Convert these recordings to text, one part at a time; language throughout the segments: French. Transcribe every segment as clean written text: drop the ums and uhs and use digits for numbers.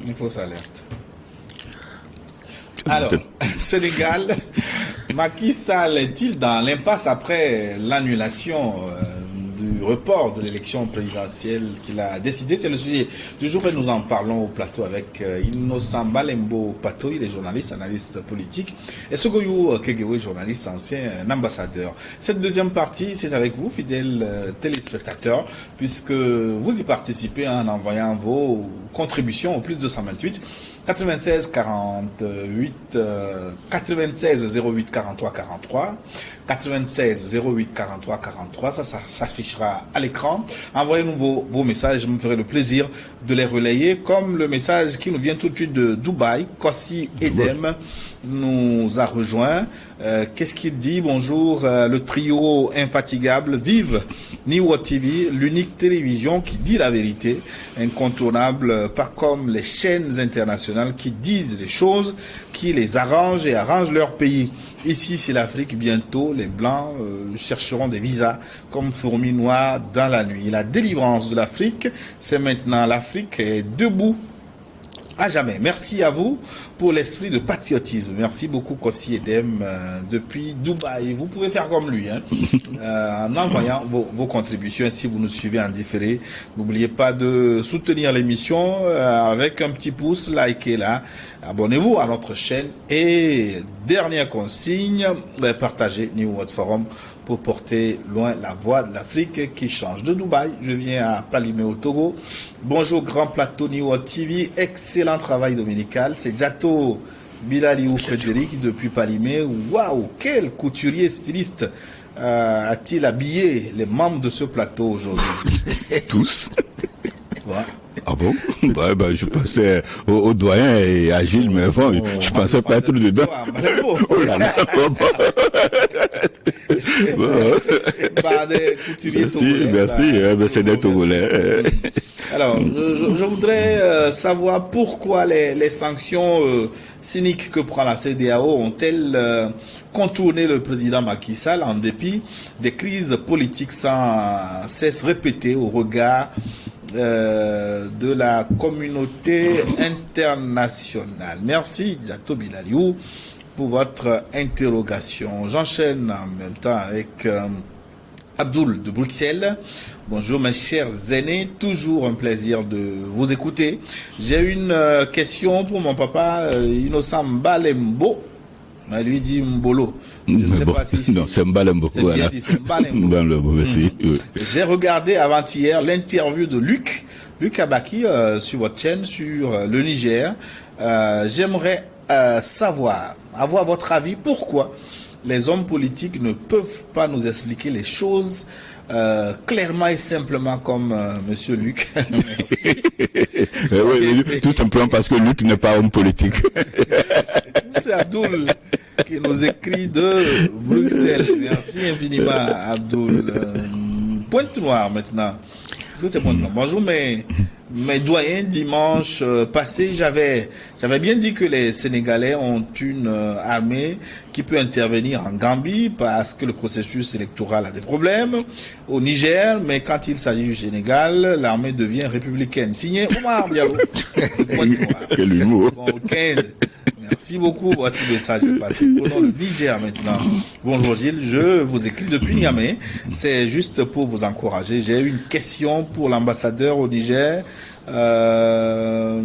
Une fausse alerte. Alors, Sénégal, Macky Sall est-il dans l'impasse après l'annulation du report de l'élection présidentielle qu'il a décidé? C'est le sujet du jour et nous en parlons au plateau avec Innocent Balembo Pato, il est journaliste, analyste politique, et Sogoyou Kegewe, journaliste, ancien ambassadeur. Cette deuxième partie, c'est avec vous, fidèles téléspectateurs, puisque vous y participez en envoyant vos contributions au plus 228 96 48 96 08 43 43 96 08 43 43, ça s'affichera à l'écran. Envoyez-nous vos messages, je me ferai le plaisir de les relayer, comme le message qui nous vient tout de suite de Dubaï. Kossi Edem nous a rejoint. Qu'est-ce qu'il dit? Bonjour, le trio infatigable, vive Niwo TV, l'unique télévision qui dit la vérité, incontournable, pas comme les chaînes internationales qui disent des choses, qui les arrangent et arrangent leur pays. Ici, c'est l'Afrique. Bientôt, les Blancs chercheront des visas comme fourmis noires dans la nuit. La délivrance de l'Afrique, c'est maintenant. L'Afrique est debout à jamais. Merci à vous pour l'esprit de patriotisme. Merci beaucoup, Kossi Edem, depuis Dubaï. Vous pouvez faire comme lui, en envoyant vos contributions. Et si vous nous suivez en différé, n'oubliez pas de soutenir l'émission avec un petit pouce, likez là. Abonnez-vous à notre chaîne. Et dernière consigne, partagez New World Forum pour porter loin la voix de l'Afrique qui change. De Dubaï, je viens à Palimé au Togo. Bonjour, grand plateau New World TV. Excellent travail dominical. C'est Jato Bilaliou Frédéric depuis Palimé. Waouh, quel couturier styliste a-t-il habillé les membres de ce plateau aujourd'hui? Tous. Ouais. Ah bon? Je pensais au doyen et à Gilles, mais bon, je pensais pas être dedans. Oh là là. Merci, c'est des Togolais. Alors, je voudrais savoir pourquoi les sanctions cyniques que prend la CEDEAO ont-elles contourné le président Macky Sall en dépit des crises politiques sans cesse répétées au regard de la communauté internationale. Merci, Jato Bilaliou, pour votre interrogation. J'enchaîne en même temps avec Abdoul de Bruxelles. Bonjour mes chers aînés, toujours un plaisir de vous écouter. J'ai une question pour mon papa Innocent Balembo. Elle lui dit Mbolo. Je ne sais pas si non, c'est Mbalembo. C'est bien dit, c'est Mbalembo. Merci. J'ai regardé avant-hier l'interview de Luc Abaki sur votre chaîne, sur le Niger. J'aimerais avoir votre avis, pourquoi les hommes politiques ne peuvent pas nous expliquer les choses clairement et simplement comme Monsieur Luc. Oui, tout simplement parce que Luc n'est pas homme politique. C'est Abdoul qui nous écrit de Bruxelles. Merci infiniment, Abdoul. Pointe noire maintenant. Est-ce que c'est pointe noire? Bonjour, mes doyens, dimanche passé, j'avais bien dit que les Sénégalais ont une armée qui peut intervenir en Gambie parce que le processus électoral a des problèmes au Niger, mais quand il s'agit du Sénégal, l'armée devient républicaine. Signé Omar Diallo. Quel humour. Bon week-end. Merci beaucoup pour votre message passé. Prenons le Niger maintenant. Bonjour Gilles, je vous écris depuis Niamey. C'est juste pour vous encourager. J'ai une question pour l'ambassadeur au Niger. On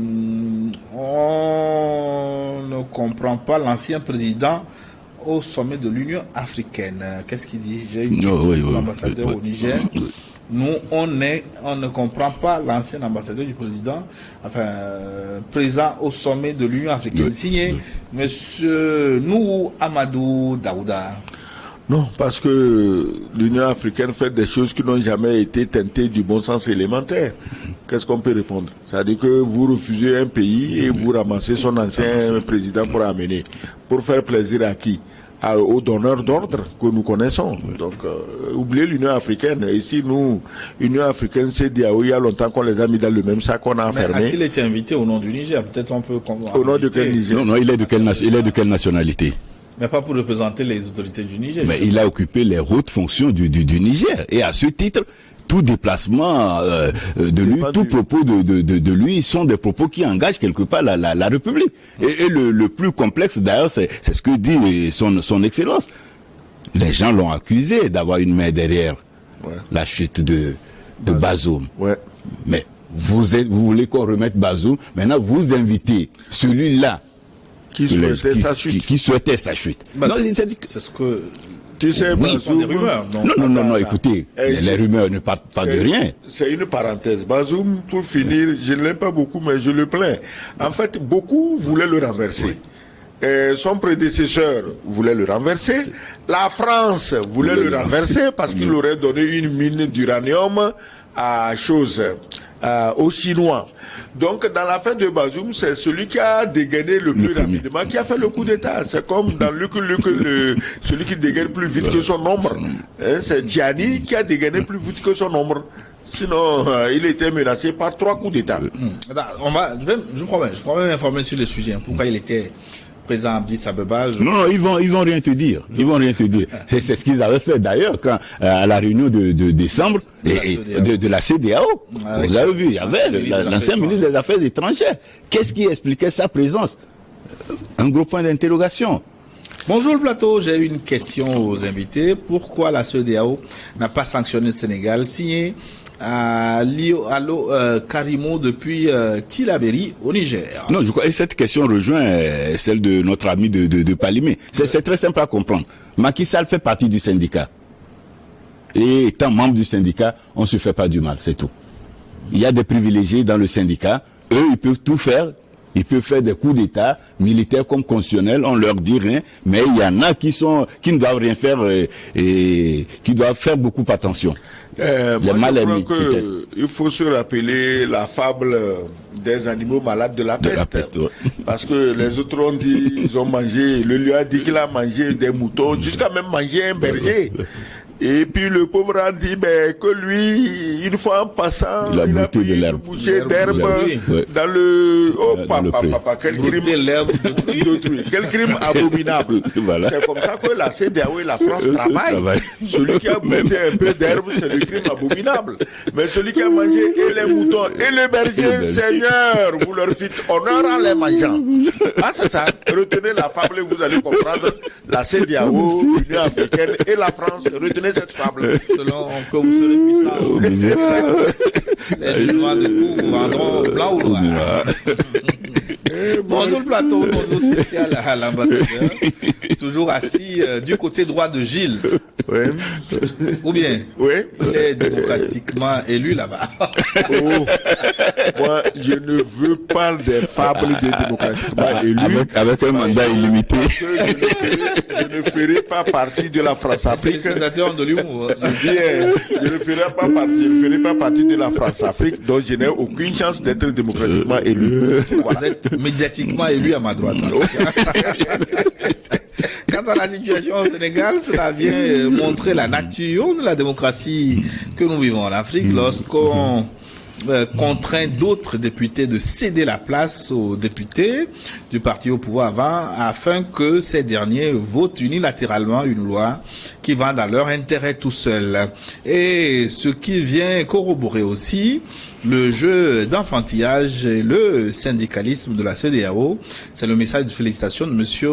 ne comprend pas l'ancien président au sommet de l'Union africaine. Qu'est-ce qu'il dit? J'ai une question pour l'ambassadeur au Niger. Nous, on ne comprend pas l'ancien ambassadeur du président, présent au sommet de l'Union africaine. Signé, Monsieur Nourou Amadou Daouda. Non, parce que l'Union africaine fait des choses qui n'ont jamais été teintées du bon sens élémentaire. Qu'est-ce qu'on peut répondre? C'est-à-dire que vous refusez un pays et vous ramassez son ancien président pour amener. Pour faire plaisir à qui? Aux donneurs d'ordre que nous connaissons. Donc, oubliez l'Union africaine. Ici, nous, l'Union africaine, c'est il y a longtemps qu'on les a mis dans le même sac, qu'on a enfermé. Mais a-t-il été invité au nom du Niger? Peut-être on peut... Au nom de quel Niger? Non, il est de quelle nationalité? Mais pas pour représenter les autorités du Niger. Mais il a occupé les hautes fonctions du Niger. Et à ce titre, tout déplacement de lui, tout propos de lui sont des propos qui engagent quelque part la République. Et le plus complexe d'ailleurs, c'est ce que dit son Excellence. Les gens l'ont accusé d'avoir une main derrière la chute de Bazoum. Ouais. Mais vous voulez qu'on remette Bazoum, maintenant vous invitez celui-là qui souhaitait sa chute. Non, c'est ce que... Tu sais, Bazoum, des rumeurs. Non, écoutez, les rumeurs ne partent pas de rien. C'est une parenthèse. Bazoum, pour finir, je ne l'aime pas beaucoup, mais je le plains. En fait, beaucoup voulaient le renverser. Son prédécesseur voulait le renverser. La France voulait le renverser parce qu'il aurait donné une mine d'uranium aux Chinois. Donc, dans l'affaire de Bazoum, c'est celui qui a dégainé le plus rapidement qui a fait le coup d'État. C'est comme dans celui qui dégaine plus vite que son ombre. C'est Gianni qui a dégainé plus vite que son ombre. Sinon, il était menacé par 3 coups d'État. Je promets m'informer sur le sujet. Pourquoi il était présent à Addis Abeba. Non, ils vont rien te dire. C'est ce qu'ils avaient fait d'ailleurs quand à la réunion de décembre de la CEDEAO. Vous avez vu, il y avait l'ancien ministre des Affaires étrangères. Qu'est-ce qui expliquait sa présence? Un gros point d'interrogation. Bonjour le plateau, j'ai une question aux invités. Pourquoi la CEDEAO n'a pas sanctionné le Sénégal signé à Lio Karimo depuis Tillabéri au Niger? Non, je crois que cette question rejoint celle de notre ami de Palimé. C'est très simple à comprendre. Macky Sall fait partie du syndicat. Et étant membre du syndicat, on ne se fait pas du mal, c'est tout. Il y a des privilégiés dans le syndicat. Eux, ils peuvent tout faire. Ils peuvent faire des coups d'État, militaires comme constitutionnels, on leur dit rien, mais il y en a qui ne doivent rien faire et qui doivent faire beaucoup attention. Les mal aimés, il faut se rappeler la fable des animaux malades de la peste. Ouais. Parce que les autres ont dit, ils ont mangé, le lion a dit qu'il a mangé des moutons, jusqu'à même manger un berger. Et puis le pauvre a dit que lui, une fois en passant, il a pris une bouchée d'herbe dans le... Oh papa, quel crime d'autrui. Quel crime abominable. Voilà. C'est comme ça que la CEDEAO et la France travaillent. Celui qui a goûté un peu d'herbe, c'est le crime abominable. Mais celui qui a mangé et les moutons et les bergers, Seigneur, vous leur faites honneur en les mangeant. Ah, c'est ça. Retenez la fable et vous allez comprendre. La CEDEAO, l'Union africaine et la France, retenez cette fable. Selon que vous serez puissant. Les Chinois de tout vous vendront blanc ou noir. Bonjour le plateau, bonjour spécial à l'ambassadeur. Toujours assis du côté droit de Gilles. Oui. Ou bien, oui. Il est démocratiquement élu là-bas. Oh. Moi, je ne veux pas des fables de démocratiquement élu. Avec un mandat illimité. Je ne ferai pas partie de la France-Afrique. De l'humour. Je ne ferai pas partie de la France-Afrique, donc je n'ai aucune chance d'être démocratiquement élu. Voilà. Vous êtes médiatiquement élu à ma droite. Quant à la situation au Sénégal, cela vient montrer la nature de la démocratie que nous vivons en Afrique lorsqu'on contraint d'autres députés de céder la place aux députés du parti au pouvoir avant afin que ces derniers votent unilatéralement une loi qui va dans leur intérêt tout seul. Et ce qui vient corroborer aussi le jeu d'enfantillage et le syndicalisme de la CEDEAO, c'est le message de félicitations de monsieur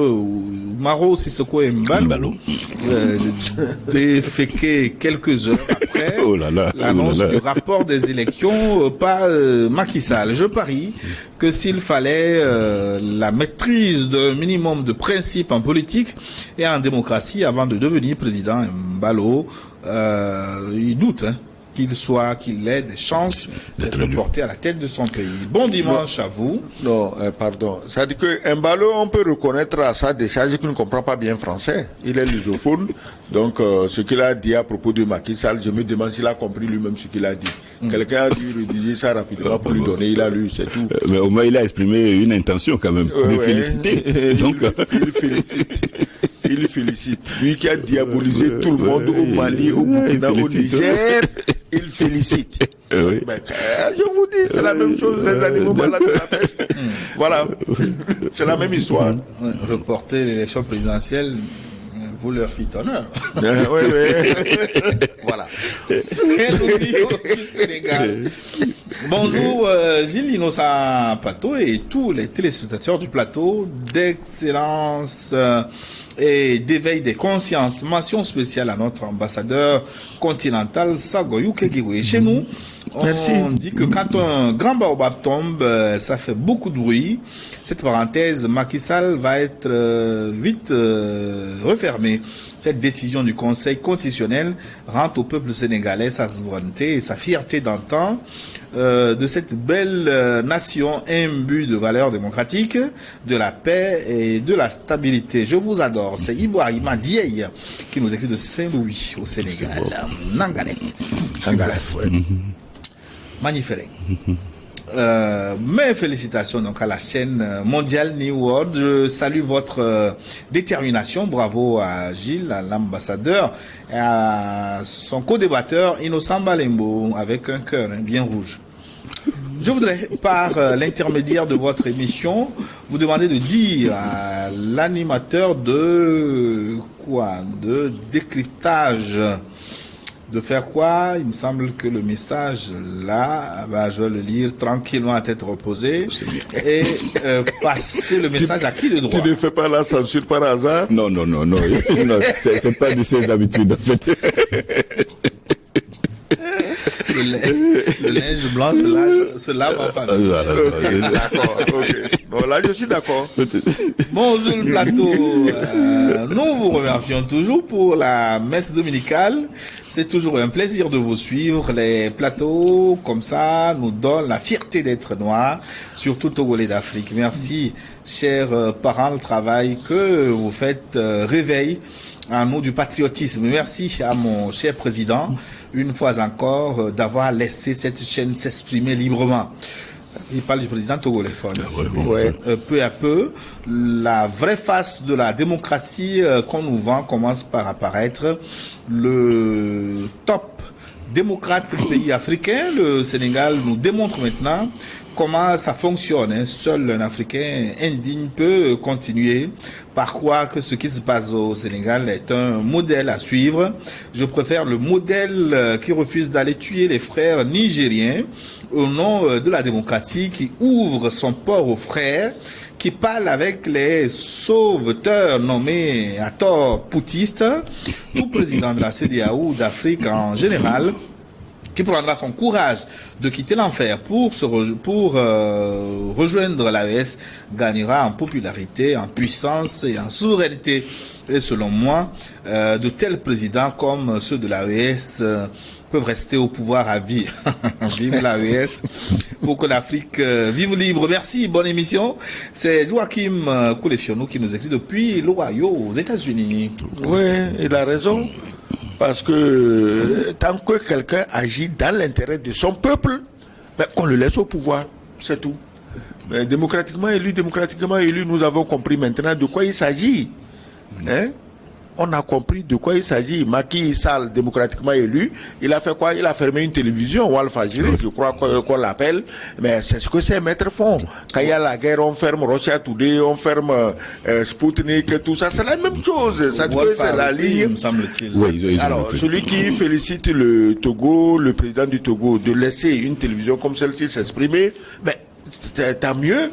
Maro Sissoko Embalo, déféqué quelques heures après l'annonce du rapport des élections par Macky Sall. Je parie que s'il fallait la maîtrise d'un minimum de principes en politique et en démocratie avant de devenir président, Embalo, il doute, qu'il ait des chances d'être porté à la tête de son pays. Bon dimanche à vous. Non, pardon. Ça dit que Embalo, on peut reconnaître à sa décharge qu'il ne comprend pas bien français. Il est lusophone. Donc, ce qu'il a dit à propos de Macky Sall, je me demande s'il a compris lui-même ce qu'il a dit. Quelqu'un a dû rédiger ça rapidement pour lui donner. Il a lu, c'est tout. Mais au moins, il a exprimé une intention quand même de féliciter. Donc, il félicite. Il félicite. Lui qui a diabolisé tout le monde au Mali, au Burkina, au Niger, il félicite. Oui. Mais, je vous dis, c'est la même chose, les animaux malades de la peste. Voilà. C'est la même histoire. Reporter l'élection présidentielle vous leur fîtes honneur. Oui, oui. Voilà. C'est l'audio du Sénégal. Bonjour Gilles Innocent Plateau et tous les téléspectateurs du plateau d'excellence et d'éveil des consciences. Mention spéciale à notre ambassadeur continental Sagoyou Kegiwe. Chez nous, on dit que quand un grand baobab tombe, ça fait beaucoup de bruit. Cette parenthèse, Macky Sall va être vite refermée. Cette décision du Conseil constitutionnel rend au peuple sénégalais sa souveraineté et sa fierté d'antan de cette belle nation imbue de valeurs démocratiques, de la paix et de la stabilité. Je vous adore. C'est Ibrahima Dieye qui nous écrit de Saint-Louis au Sénégal. Nangalef. Nangalef, ouais. Magnifique. Mes félicitations donc à la chaîne mondiale New World. Je salue votre détermination. Bravo à Gilles, à l'ambassadeur, et à son co-débatteur Innocent Balembo avec un cœur bien rouge. Je voudrais, par l'intermédiaire de votre émission, vous demander de dire à l'animateur de décryptage. De faire quoi? Il me semble que le message là, je vais le lire tranquillement à tête reposée et passer le message à qui de droit? Tu ne fais pas la censure par hasard? Non. Non, c'est pas de ses habitudes en fait. Le linge blanc se lave en famille. D'accord, ok. Bon, là, je suis d'accord. Bonjour le plateau. Nous vous remercions toujours pour la messe dominicale. C'est toujours un plaisir de vous suivre. Les plateaux comme ça nous donnent la fierté d'être noirs, surtout Togolais d'Afrique. Merci, chers parents, le travail que vous faites réveille en nous du patriotisme. Merci à mon cher président, une fois encore, d'avoir laissé cette chaîne s'exprimer librement. Il parle du président togolais. Peu à peu, la vraie face de la démocratie qu'on nous vend commence par apparaître. Le top démocrate du pays africain, le Sénégal, nous démontre maintenant comment ça fonctionne. Seul un Africain indigne peut continuer par croire que ce qui se passe au Sénégal est un modèle à suivre. Je préfère le modèle qui refuse d'aller tuer les frères nigériens au nom de la démocratie, qui ouvre son port aux frères, qui parle avec les sauveteurs nommés à tort poutistes, tout président de la CEDEAO ou d'Afrique en général, qui prendra son courage de quitter l'enfer pour rejoindre l'AES, gagnera en popularité, en puissance et en souveraineté. Et selon moi, de tels présidents comme ceux de l'AES peuvent rester au pouvoir à vie. Vive l'AES pour que l'Afrique vive libre. Merci, bonne émission. C'est Joachim Koulefionou qui nous écrit depuis l'Ohio, aux États-Unis. Oui, il a raison. Parce que tant que quelqu'un agit dans l'intérêt de son peuple, qu'on le laisse au pouvoir, c'est tout. Mais démocratiquement élu, nous avons compris maintenant de quoi il s'agit. Hein? On a compris de quoi il s'agit. Macky Sall, démocratiquement élu, il a fait quoi? Il a fermé une télévision, Walf Fadjri, je crois qu'on l'appelle. Mais c'est ce que ces maîtres font. Quand il y a la guerre, on ferme Russia Today, on ferme Sputnik et tout ça. C'est la même chose. Ça c'est la ligne. Me semble-t-il. Oui, alors, celui qui félicite le Togo, le président du Togo, de laisser une télévision comme celle-ci s'exprimer, mais tant mieux.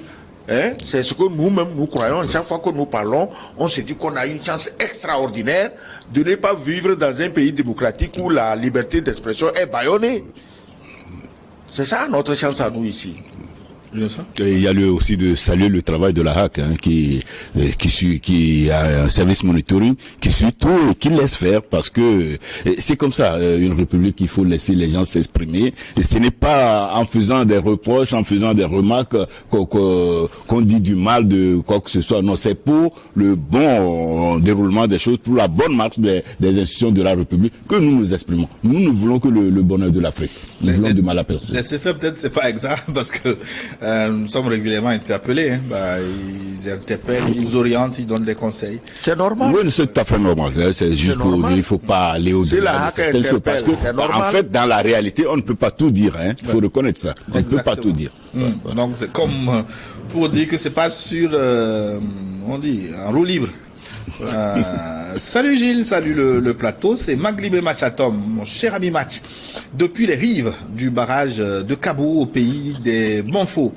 Hein? C'est ce que nous-mêmes nous croyons. Chaque fois que nous parlons, on se dit qu'on a une chance extraordinaire de ne pas vivre dans un pays démocratique où la liberté d'expression est bâillonnée. C'est ça notre chance à nous ici. Et il y a lieu aussi de saluer le travail de la HAC, qui a un service monitoring, qui suit tout et qui laisse faire, parce que c'est comme ça, une république, il faut laisser les gens s'exprimer. Et ce n'est pas en faisant des reproches, en faisant des remarques qu'on dit du mal de quoi que ce soit. Non, c'est pour le bon déroulement des choses, pour la bonne marche des institutions de la république que nous nous exprimons. Nous ne voulons que le bonheur de l'Afrique. Nous voulons du mal à personne. Laissez faire, peut-être c'est pas exact, parce que nous sommes régulièrement interpellés. Hein. Ils interpellent, ils orientent, ils donnent des conseils. C'est normal. Oui, c'est tout à fait normal. C'est juste pour dire, il faut pas aller au-delà de certaines choses. Parce que, en fait, dans la réalité, on ne peut pas tout dire. Hein. Il faut reconnaître ça. On ne peut pas tout dire. Donc, c'est comme pour dire que c'est pas sur, on dit, en roue libre Salut Gilles, salut le plateau, c'est Maglibé Machatom, mon cher ami Match, depuis les rives du barrage de Kabou au pays des Bonfaux.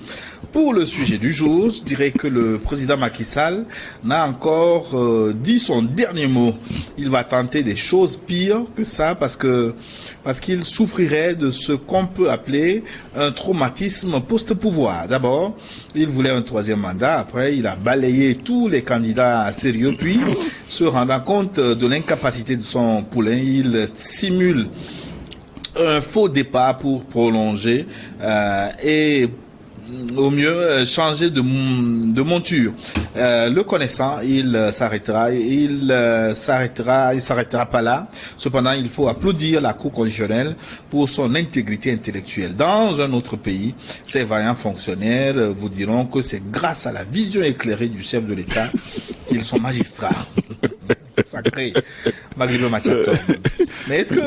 Pour le sujet du jour, je dirais que le président Macky Sall n'a encore dit son dernier mot. Il va tenter des choses pires que ça parce qu'il souffrirait de ce qu'on peut appeler un traumatisme post-pouvoir. D'abord, il voulait un troisième mandat. Après, il a balayé tous les candidats sérieux. Puis, se rendant compte de l'incapacité de son poulain, il simule un faux départ pour prolonger et au mieux changer de monture. Le connaissant, il s'arrêtera pas là. Cependant, il faut applaudir la Cour constitutionnelle pour son intégrité intellectuelle. Dans un autre pays, ces vaillants fonctionnaires vous diront que c'est grâce à la vision éclairée du chef de l'État qu'ils sont magistrats. Sacré Maglibé Machatom. Mais est-ce que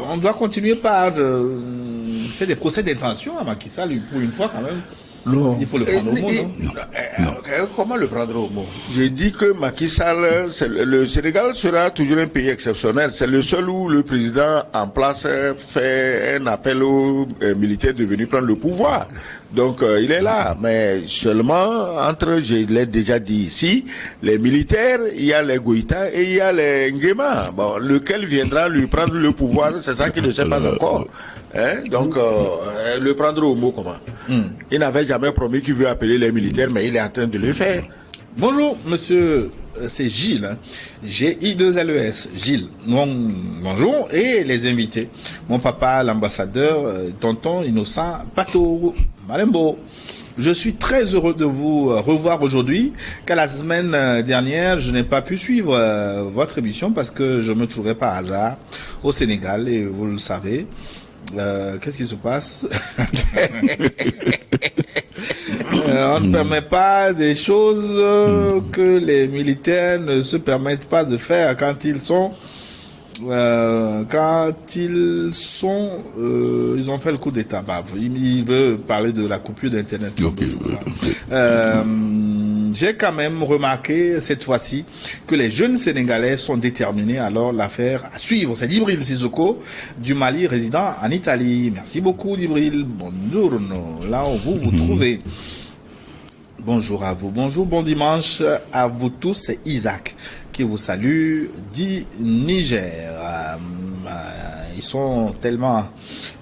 on doit continuer par faire des procès d'intention à Macky Sall pour une fois quand même? Non. Il faut le prendre au mot, non? Comment le prendre au mot? J'ai dit que Macky Sall, le Sénégal sera toujours un pays exceptionnel. C'est le seul où le président en place fait un appel aux militaires de venir prendre le pouvoir. Donc il est là, mais seulement entre, je l'ai déjà dit ici, les militaires, il y a les Goïta et il y a les Nguema. Bon, lequel viendra lui prendre le pouvoir, c'est ça qu'il ne sait pas encore. Hein? Donc, le prendre au mot comment? Il n'avait jamais promis qu'il veut appeler les militaires, mais il est en train de le faire. Bonjour, monsieur, c'est Gilles, hein. G-I-2-L-E-S, Gilles. Bonjour, et les invités. Mon papa, l'ambassadeur, tonton Innocent Pato Malembo. Je suis très heureux de vous revoir aujourd'hui, car la semaine dernière, je n'ai pas pu suivre votre émission parce que je me trouvais par hasard au Sénégal, et vous le savez. Qu'est-ce qui se passe? On ne permet pas des choses que les militaires ne se permettent pas de faire quand ils ont fait le coup d'État. Bah, il veut parler de la coupure d'Internet. Okay. J'ai quand même remarqué cette fois-ci que les jeunes Sénégalais sont déterminés. Alors l'affaire à suivre, c'est Djibril Sissoko du Mali, résident en Italie. Merci beaucoup Djibril. Bonjour, là où vous vous trouvez. Bonjour à vous, bonjour, bon dimanche à vous tous. C'est Isaac qui vous salue du Niger. Ils sont tellement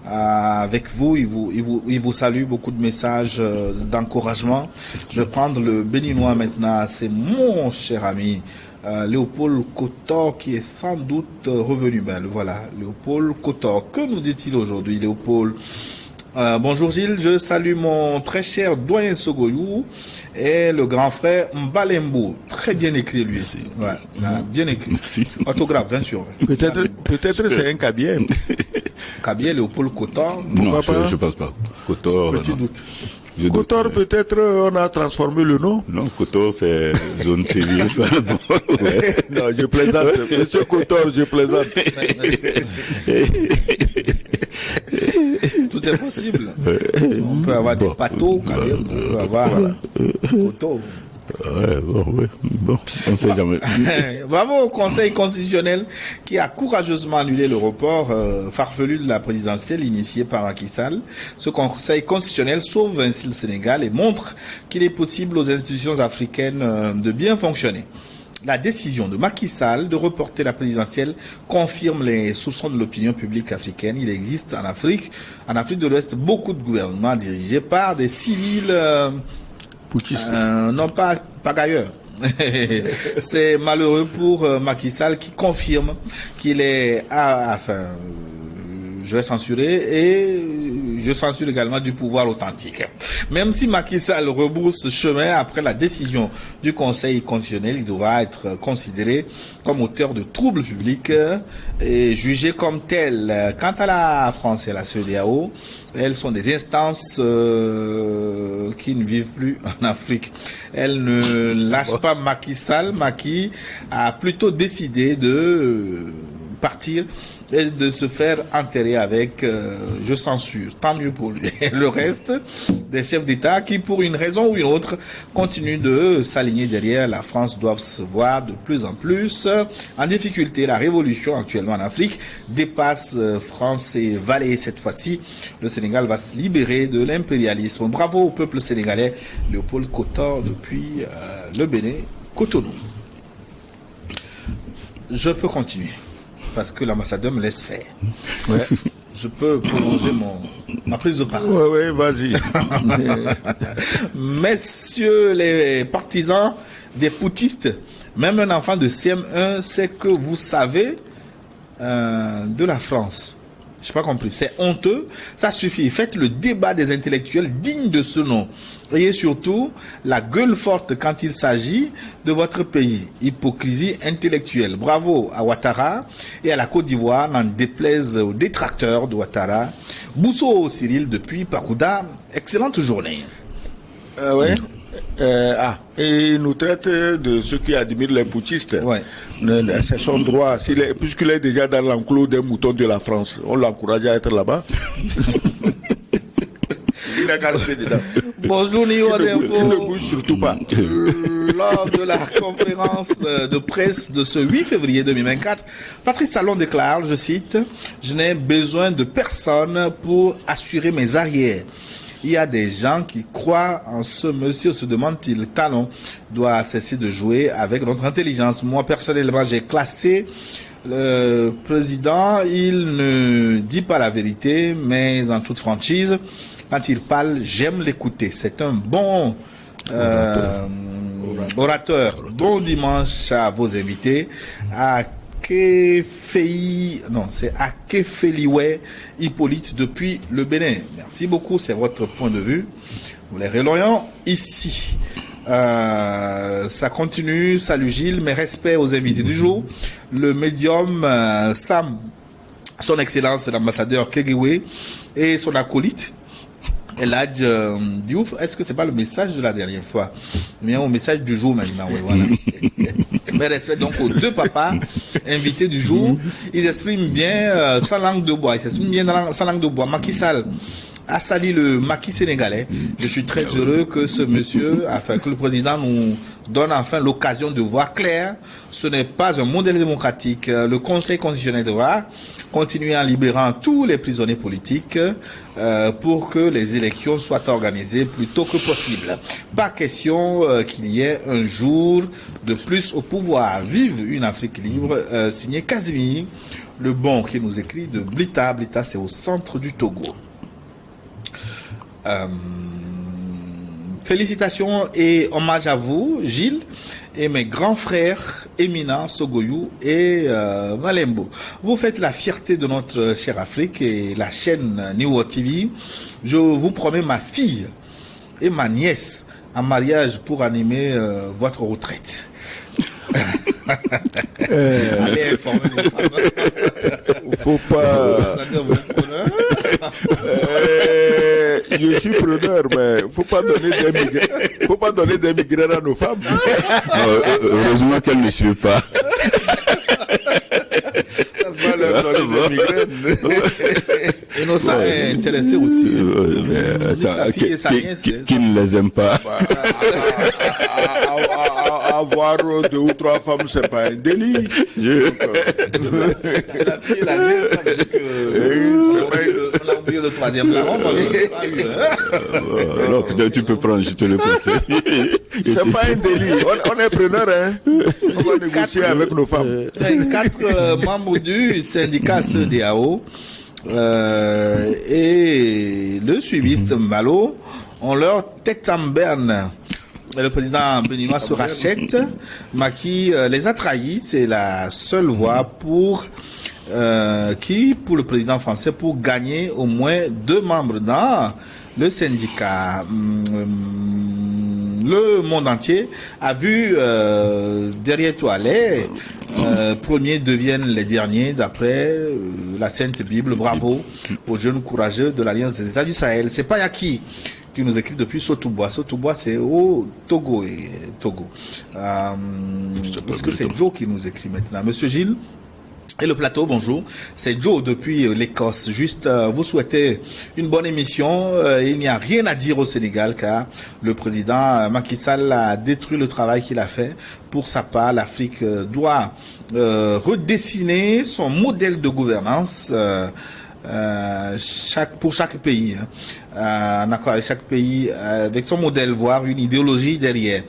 avec vous, ils vous saluent, beaucoup de messages d'encouragement. Je vais prendre le béninois maintenant, c'est mon cher ami Léopold Kotor qui est sans doute revenu. Ben voilà, Léopold Kotor. Que nous dit-il aujourd'hui, Léopold? Bonjour Gilles, je salue mon très cher doyen Sogoyou et le grand frère Mbalembo. Très bien écrit lui aussi. Ouais, bien écrit. Merci. Autographe, bien sûr. Peut-être c'est un Kabien. Kabien, Léopold Kotor. Non, je pense pas. Kotor. Petit doute. Kotor, peut-être on a transformé le nom. Non, Kotor, c'est zone civile. Ouais. Non, je plaisante. Monsieur Kotor, je plaisante. Tout est possible. On peut avoir des patos, on peut avoir Kotor. Bon, on sait jamais. Bravo au Conseil constitutionnel qui a courageusement annulé le report farfelu de la présidentielle initié par Macky Sall. Ce Conseil constitutionnel sauve ainsi le Sénégal et montre qu'il est possible aux institutions africaines de bien fonctionner. La décision de Macky Sall de reporter la présidentielle confirme les soupçons de l'opinion publique africaine. Il existe en Afrique de l'Ouest, beaucoup de gouvernements dirigés par des civils non pas ailleurs. C'est malheureux pour Macky Sall qui confirme qu'il est je vais censurer et je censure également du pouvoir authentique. Même si Macky Sall rebrousse chemin après la décision du Conseil constitutionnel, il devra être considéré comme auteur de troubles publics et jugé comme tel. Quant à la France et la CEDEAO, elles sont des instances qui ne vivent plus en Afrique. Elles ne lâchent pas Macky Sall. Macky a plutôt décidé de partir et de se faire enterrer avec je censure. Tant mieux pour lui. Le reste des chefs d'État qui, pour une raison ou une autre, continuent de s'aligner derrière la France doivent se voir de plus en plus en difficulté. La révolution actuellement en Afrique dépasse France et Valais. Cette fois-ci, le Sénégal va se libérer de l'impérialisme. Bravo au peuple sénégalais. Léopold Kotor depuis le Bénin, Cotonou. Je peux continuer parce que l'ambassadeur me laisse faire. Ouais. Je peux prolonger ma prise de parole. Ouais, vas-y. Messieurs les partisans des poutistes, même un enfant de CM1 sait que vous savez de la France. Je n'ai pas compris. C'est honteux. Ça suffit. Faites le débat des intellectuels dignes de ce nom. Ayez surtout la gueule forte quand il s'agit de votre pays. Hypocrisie intellectuelle. Bravo à Ouattara et à la Côte d'Ivoire, n'en déplaise aux détracteurs de Ouattara. Bousso Cyril depuis Pakouda. Excellente journée. Ouais. Et il nous traite de ceux qui admirent les poutistes. Ouais. C'est son droit. Puisqu'il est déjà dans l'enclos des moutons de la France, on l'encourage à être là-bas. Il a qu'à rester dedans. Bonjour Nio d'Info. Il ne bouge surtout pas. Lors de la conférence de presse de ce 8 février 2024, Patrice Talon déclare, je cite, « Je n'ai besoin de personne pour assurer mes arrières. » Il y a des gens qui croient en ce monsieur, se demandent-ils, Talon doit cesser de jouer avec notre intelligence. Moi, personnellement, j'ai classé le président, il ne dit pas la vérité, mais en toute franchise, quand il parle, j'aime l'écouter. C'est un bon orateur. Bon dimanche à vos invités. C'est Akefeliwe Hippolyte depuis le Bénin. Merci beaucoup, c'est votre point de vue. Nous les relayons ici. Ça continue. Salut Gilles, mes respects aux invités du jour. Le médium Sam, son excellence l'ambassadeur Kegewe et son acolyte Eladj Diouf. Est-ce que c'est pas le message de la dernière fois? Mais au message du jour maintenant, oui, voilà. Mes respects donc aux deux papas invités du jour. Ils expriment bien sans langue de bois. Ils s'expriment bien sans langue de bois. Macky Sall a sali le maquis sénégalais. Je suis très heureux que ce monsieur, enfin que le président nous donne enfin l'occasion de voir clair. Ce n'est pas un modèle démocratique. Le Conseil constitutionnel devra continuer en libérant tous les prisonniers politiques pour que les élections soient organisées plus tôt que possible. Pas question qu'il y ait un jour de plus au pouvoir. Vive une Afrique libre, signé Casimir, le bon qui nous écrit de Blita. Blita, c'est au centre du Togo. Félicitations et hommage à vous, Gilles, et mes grands frères éminents, Sogoyou et Malembo. Vous faites la fierté de notre chère Afrique et la chaîne Niwo TV. Je vous promets ma fille et ma nièce en mariage pour animer votre retraite. Allez informer les femmes. Faut pas. Je suis preneur, mais faut pas donner des migraines à nos femmes. Heureusement qu'elle ne suit pas. Va leur donner des migraines. Et nos ça est intéressé aussi. Qui ne les aime pas. Avoir 2 ou 3 femmes, c'est pas un délit. La fille et la nièce, ça veut dire que on a oublié le troisième larron. Non, tu peux prendre, je te le conseille. C'est pas un délit. On est preneur, hein. On va négocier avec nos femmes. 4 membres du syndicat CEDEAO et le suiviste Malo ont leur tête en berne. Le président béninois se rachète. Macky les a trahis. C'est la seule voie pour le président français pour gagner au moins 2 membres dans le syndicat. Le monde entier a vu derrière toi les premiers deviennent les derniers d'après la Sainte Bible. Bravo aux jeunes courageux de l'Alliance des États du Sahel. C'est pas Yaki qui nous écrit depuis Sotobois. Sotobois, c'est au Togo. Parce que c'est Joe qui nous écrit maintenant. Monsieur Gilles, Et le plateau, bonjour, c'est Joe depuis l'Écosse. Juste, vous souhaitez une bonne émission. Il n'y a rien à dire au Sénégal car le président Macky Sall a détruit le travail qu'il a fait. Pour sa part, l'Afrique doit redessiner son modèle de gouvernance pour chaque pays. En accord avec chaque pays, avec son modèle, voire une idéologie derrière.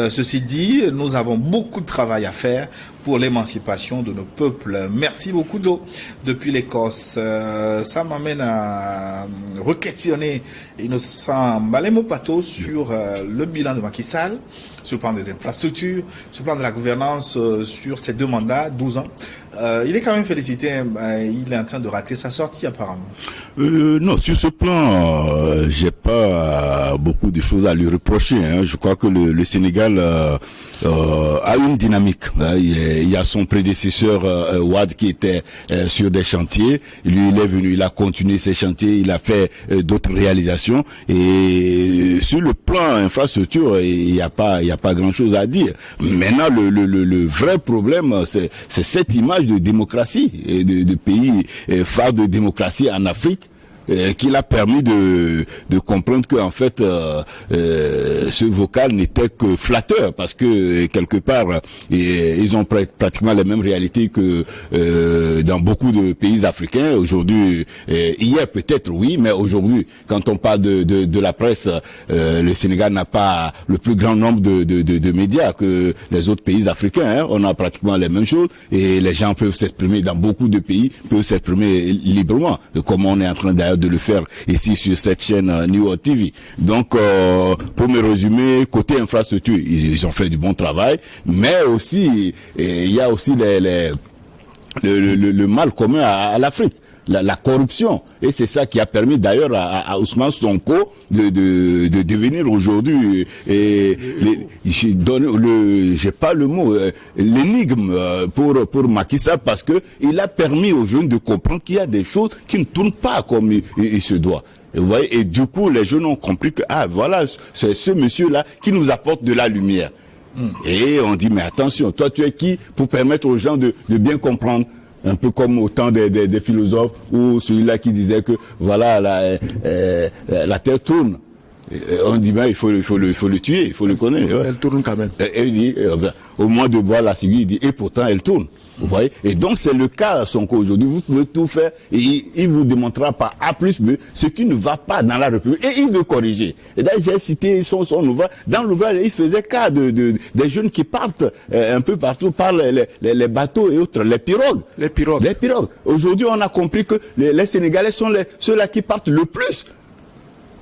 Ceci dit, nous avons beaucoup de travail à faire pour l'émancipation de nos peuples. Merci beaucoup, Joe, depuis l'Écosse. Ça m'amène à re-questionner Innocent Mbalemo-Pato sur le bilan de Macky Sall, sur le plan des infrastructures, sur le plan de la gouvernance, sur ses 2 mandats, 12 ans. Il est quand même félicité, il est en train de rater sa sortie apparemment. Non, sur ce plan, j'ai pas beaucoup de choses à lui reprocher. Je crois que le Sénégal a une dynamique. Il y a son prédécesseur Wade qui était sur des chantiers. Lui, il est venu, il a continué ses chantiers, il a fait d'autres réalisations. Et sur le plan infrastructure, il y a pas grand-chose à dire. Maintenant, le vrai problème, c'est cette image de démocratie et de pays phare de démocratie en Afrique. Qui l'a permis de comprendre que en fait ce vocal n'était que flatteur parce que quelque part ils ont pratiquement les mêmes réalités que dans beaucoup de pays africains aujourd'hui. Hier peut-être oui, mais aujourd'hui quand on parle de la presse, le Sénégal n'a pas le plus grand nombre de médias que les autres pays africains. On a pratiquement les mêmes choses et les gens peuvent s'exprimer dans beaucoup de pays, peuvent s'exprimer librement, comme on est en train d'ailleurs de le faire ici sur cette chaîne New World TV. Donc, pour me résumer, côté infrastructure, ils ont fait du bon travail, mais aussi, il y a aussi le mal commun à l'Afrique. La corruption, et c'est ça qui a permis d'ailleurs à Ousmane Sonko de devenir aujourd'hui j'ai pas le mot, l'énigme pour Macky Sall, parce que il a permis aux jeunes de comprendre qu'il y a des choses qui ne tournent pas comme il se doit. Et vous voyez, et du coup les jeunes ont compris que voilà, c'est ce monsieur-là qui nous apporte de la lumière. Et on dit mais attention, toi tu es qui pour permettre aux gens de bien comprendre? Un peu comme au temps des philosophes, ou celui-là qui disait que voilà la terre tourne. On dit ben il faut le tuer, il faut le connaître. Elle tourne quand même. Et il dit au moins de boire la ciguë, il dit et pourtant elle tourne. Vous voyez? Et donc c'est le cas Sonko aujourd'hui. Vous pouvez tout faire et il vous démontrera par A plus B ce qui ne va pas dans la République et il veut corriger. Et là j'ai cité son ouvrage. Dans l'ouvrage il faisait cas des jeunes qui partent un peu partout par les bateaux et autres, les pirogues. Les pirogues. Aujourd'hui on a compris que les Sénégalais sont ceux-là qui partent le plus.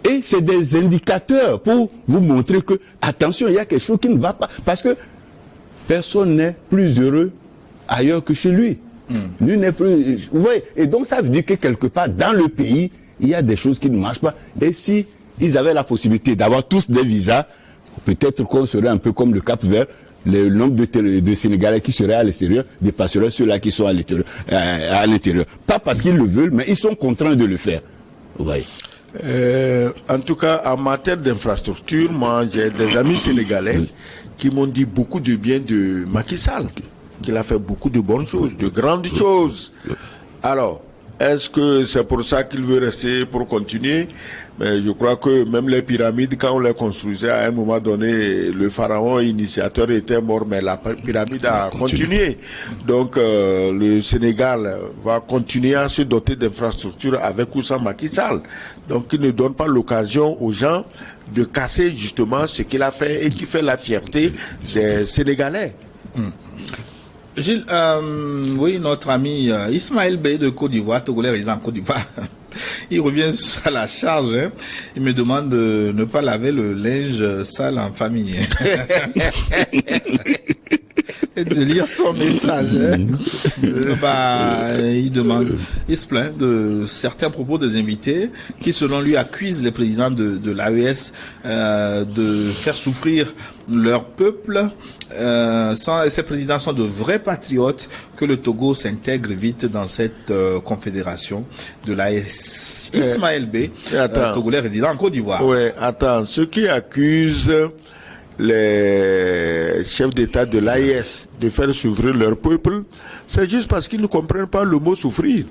Et c'est des indicateurs pour vous montrer que attention, il y a quelque chose qui ne va pas, parce que personne n'est plus heureux ailleurs que chez lui. Lui n'est plus... Vous voyez, et donc ça veut dire que quelque part dans le pays, il y a des choses qui ne marchent pas. Et si ils avaient la possibilité d'avoir tous des visas, peut-être qu'on serait un peu comme le Cap-Vert, le nombre de Sénégalais qui seraient à l'extérieur dépasserait ceux-là qui sont à l'intérieur. Pas parce qu'ils le veulent, mais ils sont contraints de le faire. Vous voyez. En tout cas, en matière d'infrastructure, moi j'ai des amis sénégalais qui m'ont dit beaucoup de bien de Macky Sall, qu'il a fait beaucoup de bonnes choses, de grandes choses. Alors, est-ce que c'est pour ça qu'il veut rester pour continuer? Mais je crois que même les pyramides, quand on les construisait, à un moment donné, le pharaon initiateur était mort, mais la pyramide a continué. Donc, le Sénégal va continuer à se doter d'infrastructures avec ou sans Macky Sall. Donc, il ne donne pas l'occasion aux gens de casser justement ce qu'il a fait et qui fait la fierté des Sénégalais. Gilles, oui, notre ami Ismaël Bey de Côte d'Ivoire, Togolais résident en Côte d'Ivoire, il revient à la charge. Hein. Il me demande de ne pas laver le linge sale en famille. Et de lire son message. Hein. Il se plaint de certains propos des invités qui, selon lui, accusent les présidents de l'AES de faire souffrir leur peuple. Ces présidents sont de vrais patriotes, que le Togo s'intègre vite dans cette confédération de l'AES. Ismaël Bey, Togolais résident en Côte d'Ivoire. Ouais, attends, ceux qui accusent les chefs d'État de l'AES de faire souffrir leur peuple, c'est juste parce qu'ils ne comprennent pas le mot souffrir.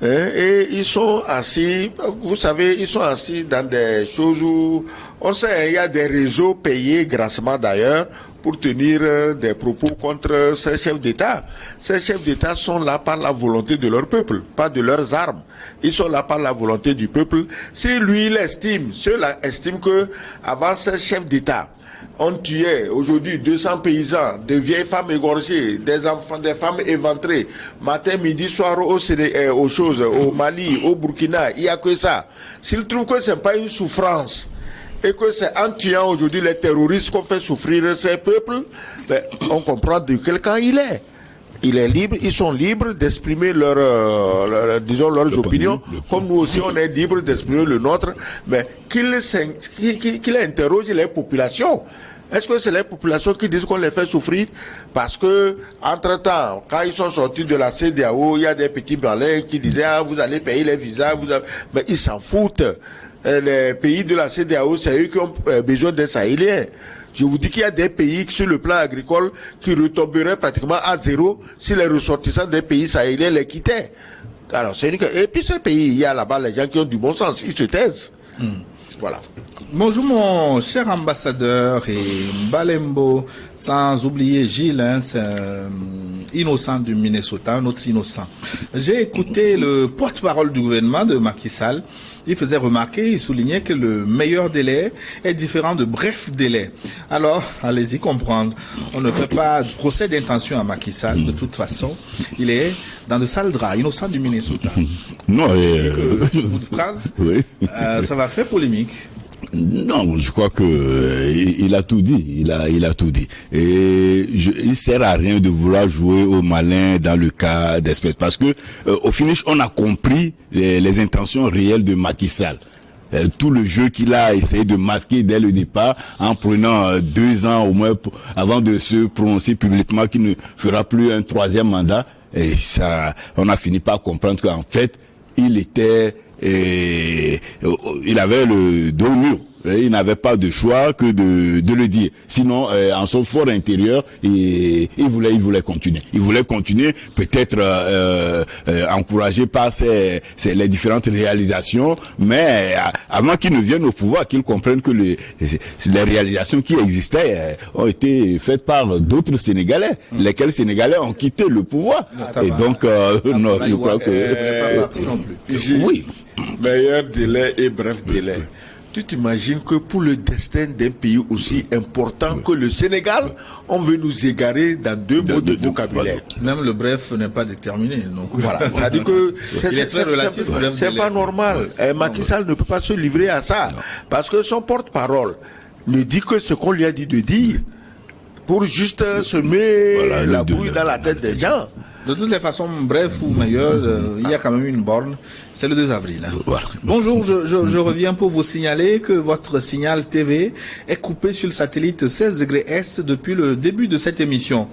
Et ils sont assis, vous savez, ils sont assis dans des choses où, on sait, il y a des réseaux payés grassement d'ailleurs pour tenir des propos contre ces chefs d'État. Ces chefs d'État sont là par la volonté de leur peuple, pas de leurs armes. Ils sont là par la volonté du peuple. Si lui, il estime, ceux-là estiment que avant ces chefs d'État, on tuait aujourd'hui 200 paysans, de vieilles femmes égorgées, des enfants, des femmes éventrées, matin, midi, soir, aux choses, au Mali, au Burkina, il n'y a que ça. S'ils trouvent que ce n'est pas une souffrance, et que c'est en tuant aujourd'hui les terroristes qu'on fait souffrir ces peuples, ben, on comprend de quel camp il est. Il est libre, ils sont libres d'exprimer disons leurs opinions, comme nous aussi on est libre d'exprimer le nôtre, mais qu'il interroge les populations. Est-ce que c'est les populations qui disent qu'on les fait souffrir? Parce que, entre-temps, quand ils sont sortis de la CEDEAO, il y a des petits balais qui disaient, ah, vous allez payer les visas, mais ils s'en foutent. Les pays de la CEDEAO, c'est eux qui ont besoin des Sahéliens. Je vous dis qu'il y a des pays sur le plan agricole qui retomberaient pratiquement à zéro si les ressortissants des pays sahéliens les quittaient. Alors, et puis ces pays, il y a là-bas les gens qui ont du bon sens, ils se taisent. Voilà. Bonjour mon cher ambassadeur et Balembo, sans oublier Gilles, hein, c'est innocent du Minnesota, un autre innocent. J'ai écouté le porte-parole du gouvernement de Macky Sall. Il faisait remarquer, il soulignait que le meilleur délai est différent de bref délai. Alors, allez-y comprendre. On ne fait pas de procès d'intention à Macky Sall. De toute façon, il est dans de sales draps, innocent du Minnesota. Non, Ce bout de phrase, oui. Ça va faire polémique. Non, je crois que il a tout dit. Il a tout dit. Et il sert à rien de vouloir jouer au malin dans le cas d'espèce, parce que au finish, on a compris les intentions réelles de Macky Sall. Tout le jeu qu'il a essayé de masquer dès le départ, en prenant 2 ans au moins avant de se prononcer publiquement qu'il ne fera plus un 3e mandat. Et ça, on a fini par comprendre qu'en fait, il avait le dos au mur. Il n'avait pas de choix que de le dire. Sinon, en son fort intérieur, il voulait continuer. Il voulait continuer, peut-être encouragé par les différentes réalisations, mais avant qu'il ne vienne au pouvoir, qu'il comprenne que les réalisations qui existaient ont été faites par d'autres Sénégalais, lesquels Sénégalais ont quitté le pouvoir. Et donc, non, je crois que... Oui. Meilleur délai et bref délai. Tu t'imagines que pour le destin d'un pays aussi important que le Sénégal, on veut nous égarer dans 2 mots de vocabulaire. Même le bref n'est pas déterminé. Donc. Voilà, c'est-à-dire que c'est c'est pas normal. Macky Sall ne peut pas se livrer à ça. Non. Parce que son porte-parole ne dit que ce qu'on lui a dit de dire pour juste semer la brouille dans la tête des gens. De toutes les façons, bref ou meilleur, il y a quand même une borne. C'est le 2 avril. Hein. Voilà. Bonjour, je reviens pour vous signaler que votre signal TV est coupé sur le satellite 16 degrés Est depuis le début de cette émission.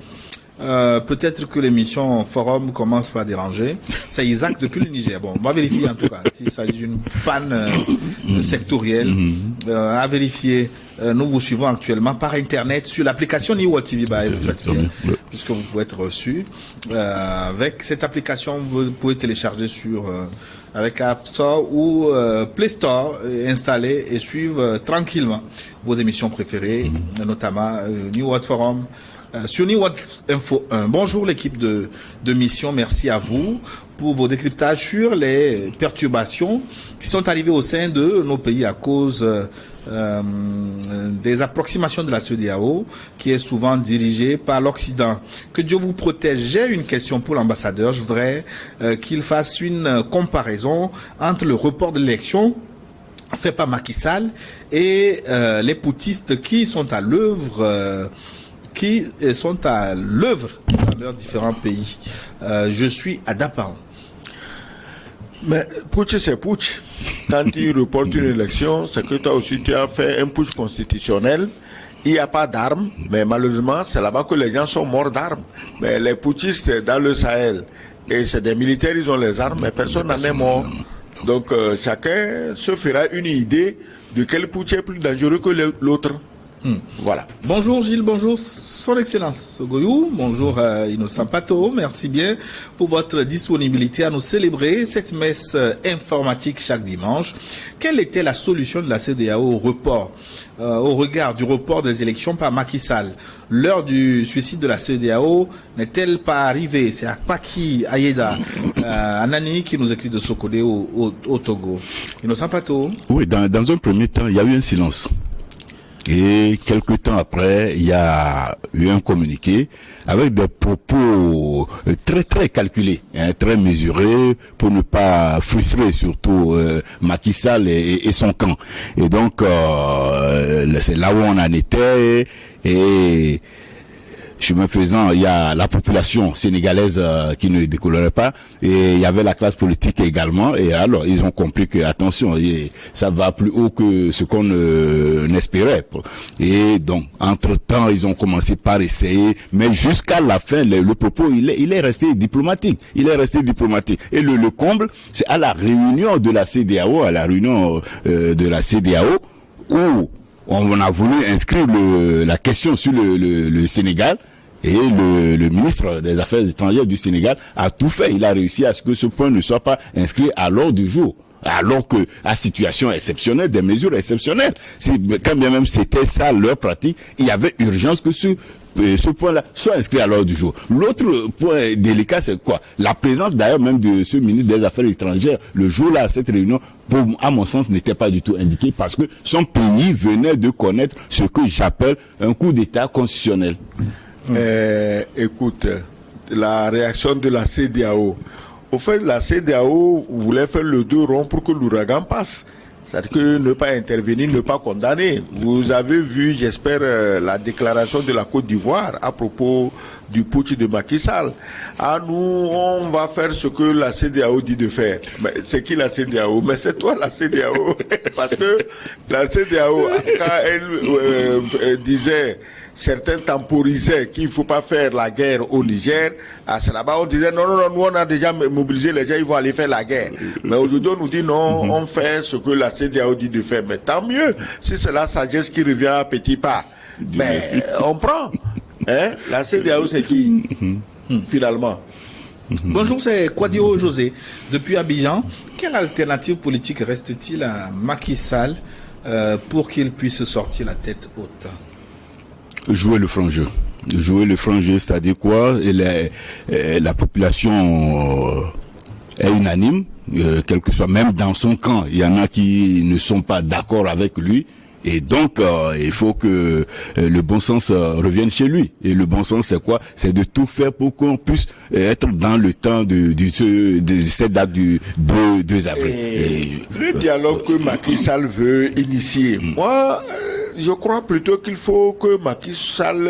Peut-être que l'émission Forum commence par déranger. C'est Isaac depuis le Niger. Bon, on va vérifier en tout cas s'il s'agit d'une panne sectorielle. À vérifier. Nous vous suivons actuellement par Internet sur l'application Niwa TV. Vous faites bien, puisque vous pouvez être reçu. Avec cette application, vous pouvez télécharger avec App Store ou Play Store, installer et suivre tranquillement vos émissions préférées, notamment New World Forum. Sur New World Info 1. Bonjour l'équipe de mission, merci à vous pour vos décryptages sur les perturbations qui sont arrivées au sein de nos pays à cause des approximations de la CEDEAO qui est souvent dirigée par l'Occident. Que Dieu vous protège. J'ai une question pour l'ambassadeur. Je voudrais qu'il fasse une comparaison entre le report de l'élection fait par Macky Sall et les poutistes qui sont à l'œuvre dans leurs différents pays. Je suis à Dapan. Mais putsch, c'est putsch. Quand tu reportes une élection, c'est que toi aussi tu as fait un putsch constitutionnel. Il n'y a pas d'armes, mais malheureusement, c'est là-bas que les gens sont morts d'armes. Mais les putschistes dans le Sahel, et c'est des militaires, ils ont les armes, mais personne n'en est mort. Donc chacun se fera une idée de quel putsch est plus dangereux que l'autre. Voilà. Bonjour Gilles, bonjour Son Excellence Sogoyou, bonjour Innocent Pato, merci bien pour votre disponibilité à nous célébrer cette messe informatique chaque dimanche. Quelle était la solution de la CEDEAO au report, au regard du report des élections par Macky Sall? L'heure du suicide de la CEDEAO n'est-elle pas arrivée? C'est Akpaki Ayeda, Anani qui nous écrit de Sokodé au Togo. Innocent Pato. Oui, dans un premier temps, il y a eu un silence. Et quelque temps après, il y a eu un communiqué avec des propos très très calculés, très mesurés pour ne pas frustrer surtout Macky Sall et son camp. Et donc c'est là où on en était et chemin faisant, il y a la population sénégalaise qui ne décollerait pas et il y avait la classe politique également et alors ils ont compris que attention, ça va plus haut que ce qu'on espérait et donc entre-temps ils ont commencé par essayer mais jusqu'à la fin le propos il est resté diplomatique, et le comble c'est à la réunion de la CEDEAO, où on a voulu inscrire la question sur le Sénégal et le ministre des Affaires étrangères du Sénégal a tout fait. Il a réussi à ce que ce point ne soit pas inscrit à l'ordre du jour. Alors que, à situation exceptionnelle, des mesures exceptionnelles, quand bien même c'était ça leur pratique, il y avait urgence que ce point-là soit inscrit à l'ordre du jour. L'autre point délicat, c'est quoi? La présence d'ailleurs même de ce ministre des Affaires étrangères, le jour-là, à cette réunion, à mon sens, n'était pas du tout indiqué parce que son pays venait de connaître ce que j'appelle un coup d'État constitutionnel. Écoute, la réaction de la CEDEAO. Au fait, la CEDEAO voulait faire le dos rond pour que l'ouragan passe. C'est-à-dire que ne pas intervenir, ne pas condamner. Vous avez vu, j'espère, la déclaration de la Côte d'Ivoire à propos du putsch de Macky Sall. Ah, nous, on va faire ce que la CEDEAO dit de faire. Mais c'est qui la CEDEAO? Mais c'est toi la CEDEAO. Parce que la CEDEAO, quand elle disait, certains temporisaient qu'il ne faut pas faire la guerre au Niger, c'est là-bas on disait non, nous on a déjà mobilisé les gens, ils vont aller faire la guerre. Mais aujourd'hui on nous dit non, on fait ce que la CEDEAO dit de faire. Mais tant mieux, si c'est la sagesse qui revient à petits pas. Mais on prend. La CEDEAO c'est qui finalement? Bonjour, c'est Quadio José. Depuis Abidjan, quelle alternative politique reste-t-il à Macky Sall pour qu'il puisse sortir la tête haute? Jouer le franc jeu, c'est-à-dire quoi? La population est unanime, quel que soit, même dans son camp, il y en a qui ne sont pas d'accord avec lui. Et donc, il faut que le bon sens revienne chez lui. Et le bon sens, c'est quoi? C'est de tout faire pour qu'on puisse être dans le temps de cette date du 2 avril. Le dialogue que Macky Sall veut initier, moi, je crois plutôt qu'il faut que Macky Sall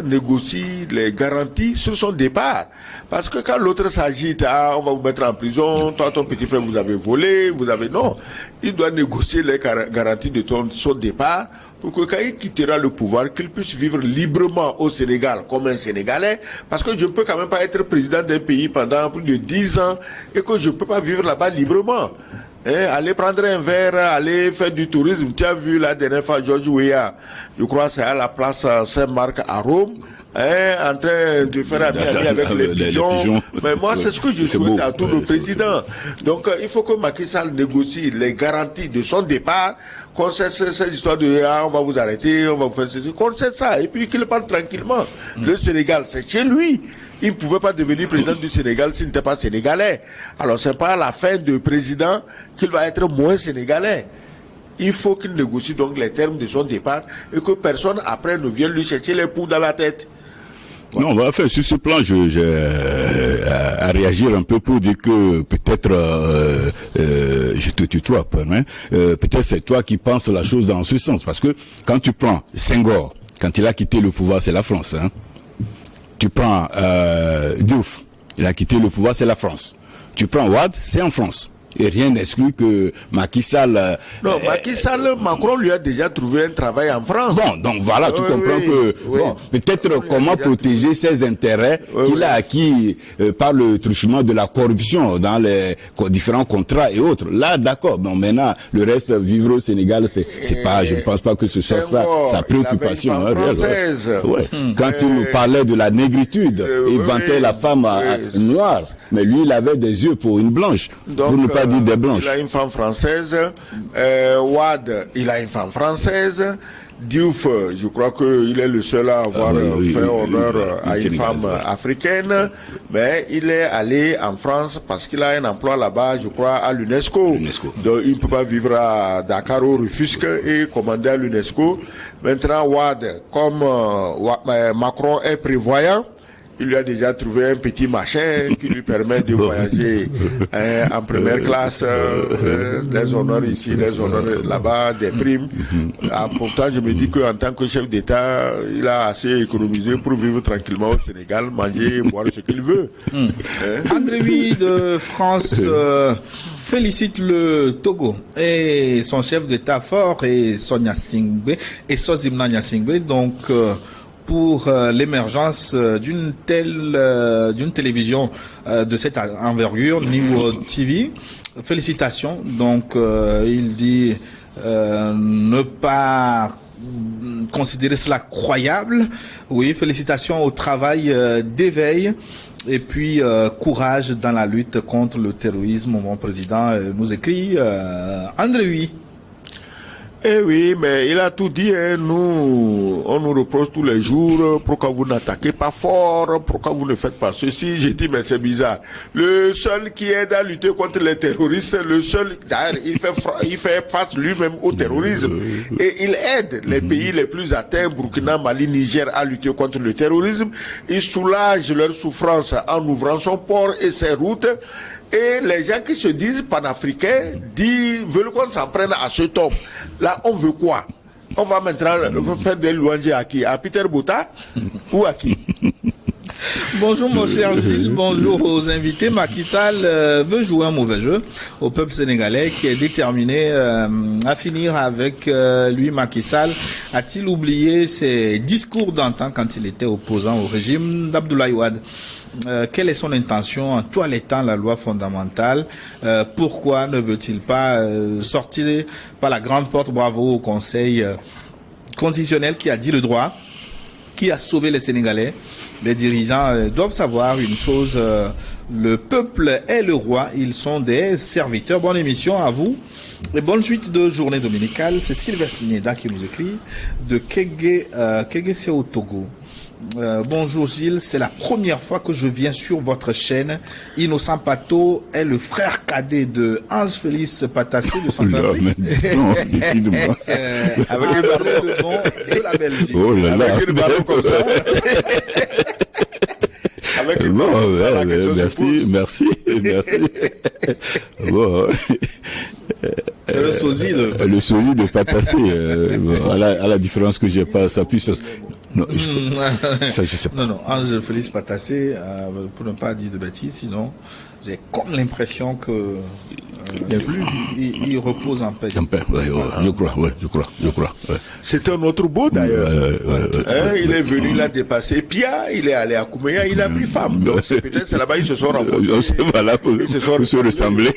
négocie les garanties sur son départ. Parce que quand l'autre s'agite, on va vous mettre en prison, toi, ton petit frère, vous avez volé, non. Il doit négocier les garanties de son départ pour que quand il quittera le pouvoir, qu'il puisse vivre librement au Sénégal comme un Sénégalais. Parce que je ne peux quand même pas être président d'un pays pendant plus de 10 ans et que je ne peux pas vivre là-bas librement. Aller prendre un verre, aller faire du tourisme. Tu as vu la dernière fois George Weah, je crois c'est à la place Saint-Marc à Rome, en train de faire ami avec les pigeons. Mais moi c'est ce que je souhaite à tous nos présidents. Donc il faut que Macky Sall négocie les garanties de son départ, qu'on sait cette histoire de on va vous arrêter, on va vous faire ceci, qu'on sait ça, et puis qu'il parte tranquillement. Le Sénégal c'est chez lui. Il ne pouvait pas devenir président du Sénégal s'il n'était pas sénégalais. Alors c'est pas à la fin de président qu'il va être moins sénégalais. Il faut qu'il négocie donc les termes de son départ et que personne après ne vienne lui chercher les poux dans la tête. Non, enfin, sur ce plan, à réagir un peu pour dire que peut-être, je te tutoie, peut-être c'est toi qui penses la chose dans ce sens. Parce que quand tu prends Senghor, quand il a quitté le pouvoir, c'est la France, Tu prends Diouf, il a quitté le pouvoir, c'est la France. Tu prends Wade, c'est en France. Et rien n'exclut que Macky Sall... Non, Macky Sall, Macron lui a déjà trouvé un travail en France. Bon, donc voilà, tu comprends que bon, peut-être comment protéger ses intérêts qu'il a acquis par le truchement de la corruption dans les différents contrats et autres. Là, d'accord. Bon, maintenant, le reste, vivre au Sénégal, c'est pas, je ne pense pas que ce soit ça, sa préoccupation. Hein, française. Ouais. Quand il nous parlait de la négritude, il vantait la femme noire. Mais lui, il avait des yeux pour une blanche. Donc, pour ne pas dire des blanches. Il a une femme française. Wade, il a une femme française. Diouf, je crois qu'il est le seul à avoir fait honneur à une femme africaine. Mais il est allé en France parce qu'il a un emploi là-bas, je crois, à l'UNESCO. Donc, il ne peut pas vivre à Dakar au Rufisque et commander à l'UNESCO. Maintenant, Wade, comme Macron est prévoyant, il lui a déjà trouvé un petit machin qui lui permet de voyager en première classe, des honneurs ici, des honneurs là-bas, des primes. Pourtant, je me dis qu'en tant que chef d'État, il a assez économisé pour vivre tranquillement au Sénégal, manger et boire ce qu'il veut. André Huy de France félicite le Togo et son chef d'État fort et Sonia Singbe et Sozimna Nyasingbe, donc pour l'émergence d'une télévision de cette envergure, New TV. Félicitations. Donc, il dit ne pas considérer cela croyable. Oui, félicitations au travail d'éveil. Et puis, courage dans la lutte contre le terrorisme. Mon président nous écrit André Huy. Eh oui, mais il a tout dit, hein. Nous, on nous reproche tous les jours, pourquoi vous n'attaquez pas fort, pourquoi vous ne faites pas ceci. J'ai dit, mais c'est bizarre. Le seul qui aide à lutter contre les terroristes, le seul, d'ailleurs, il fait face lui-même au terrorisme. Et il aide les pays les plus atteints, Burkina, Mali, Niger, à lutter contre le terrorisme. Il soulage leur souffrance en ouvrant son port et ses routes. Et les gens qui se disent panafricains veulent qu'on s'en prenne à ce homme. Là, on veut quoi? On va maintenant faire des louanges à qui? À Peter Bota ou à qui? Bonjour mon cher Gilles, bonjour aux invités. Macky Sall veut jouer un mauvais jeu au peuple sénégalais qui est déterminé à finir avec lui. Macky Sall a-t-il oublié ses discours d'antan quand il était opposant au régime d'Abdoulaye Wade? Quelle est son intention en toilettant la loi fondamentale? Pourquoi ne veut-il pas sortir par la grande porte? Bravo au Conseil constitutionnel qui a dit le droit, qui a sauvé les Sénégalais. Les dirigeants doivent savoir une chose, le peuple est le roi, ils sont des serviteurs. Bonne émission à vous et bonne suite de journée dominicale. C'est Sylvestre Nieda qui nous écrit de Kégué, c'est au Togo. Bonjour Gilles, c'est la première fois que je viens sur votre chaîne. Innocent Pato est le frère cadet de Ange Félix Patassé de Centrafrique. Avec le ballon de bon de la Belgique. Oh là là. Avec une ballon comme ça. Avec une ballon merci. Bon. Le sosie de Patassé, à la différence que j'ai pas sa puissance. Non, ça, je sais pas. Non, Ange Félix Patassé, pour ne pas dire de bêtises, sinon, j'ai comme l'impression que il repose en paix. En paix, je crois. Ouais. C'est un autre beau d'ailleurs. Il est venu, il a dépassé Pia, il est allé à Kouméa, il a pris femme. Donc peut-être c'est là-bas ils se sont rencontrés. Voilà, pour se ressembler.